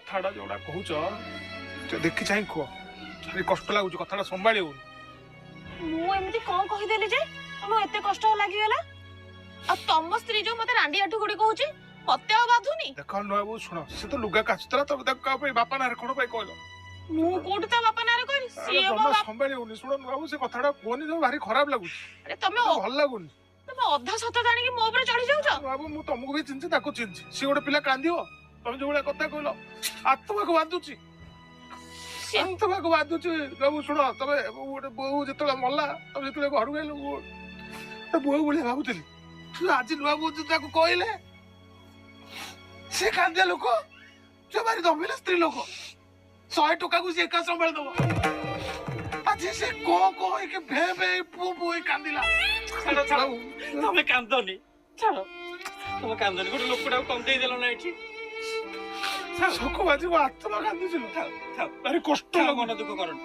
କଥାଟା ଯୋଉଟା କହୁଛ ଦେଖି ଚାହିଁ କୁହ। ଭାରି କଷ୍ଟ ଲାଗୁଛି କଥାଟା ସମ୍ଭାଳି ହଉନି। ମୁଁ ଏମିତି କଣ କହିଦେଲି ଯେ ତମକୁ ଏତେ କଷ୍ଟ ଲାଗିଗଲା? ଆଉ ତମ ସ୍ତ୍ରୀ ଯୋଉ ମତେ ରାଣ୍ଡି ଆଠୁ ଗୁଡି କହୁଛି ମତେ ଆଉ ବାଧୁନି? ଦେଖ ନୂଆ ବୋଉ ଶୁଣ, ସେ ତ ଲୁଗା କାଚୁଥିଲା ତମେ ତାକୁ କାହା ପାଇଁ ବାପା ନାଁରେ କଣ ପାଇଁ କହିଲ? ମୁଁ କୋଉଠି ତା ବାପା ନାଁରେ କହିଲି? ସିଏ ମୋ ବାପା। ସମ୍ଭାଳି ହଉନି। ଶୁଣ ନୂଆ ବୋଉ, ସେ କଥାଟା କୁହନି, ଯୋଉ ଭାରି ଖରାପ ଲାଗୁଛି। ଆରେ ତମେ ଭଲ ଲାଗୁନି। ତମେ ଅଧା ସତ ଜାଣିକି ମୋ ଉପରେ ଚଢି ଯାଉଛ। ନୂଆ ବୋଉ, ମୁଁ ତମକୁ ବି ଚିହ୍ନିଛି, ତାକୁ ଚିହ୍ନିଛି। ସିଏ ଗୋଟେ ପିଲା କାନ୍ଦିବ, ତମେ ଯୋଉ ଭଳିଆ କଥା କହିଲ ଆତ୍ମାକୁ ବାଧୁଛି, ଆତ୍ମାକୁ ବାଧୁଛି। ବାବୁ ଶୁଣ, ତମେ ଗୋଟେ ବୋଉ ଯେତେବେଳେ ମଲା, ତମେ ଯେତେବେଳେ ଘରକୁ ଆଇଲ, ବୋଉ ଭଳିଆ ଭାବୁଥିଲି। ଆଜି ନୂଆ ବୋଉ ତାକୁ କହିଲେ, ସେ କାନ୍ଦିଆ ଲୋକ, ସେ ଭାରି ଦମିଲା ସ୍ତ୍ରୀ ଲୋକ। 100 ଟଙ୍କାକୁ ସେ ଏକା ସମ୍ଭାଳି ଦବ। ଆଜି ସେ ହେଇକି ଭେ ଭେ ପୁଅ ହେଇ କାନ୍ଦିଲା। ତମେ କାନ୍ଦନି, ଛାଡ ତମେ କାନ୍ଦନି। ଗୋଟେ ଲୋକଟାକୁ କନ୍ଦେଇ ଦେଲ ନା ଏଠି। ସକୁ ବାଜି ମୋ ଆତ୍ମା କାନ୍ଦୁଛି। ଭାରି କଷ୍ଟ, ମନ ଦୁଃଖ କରନି।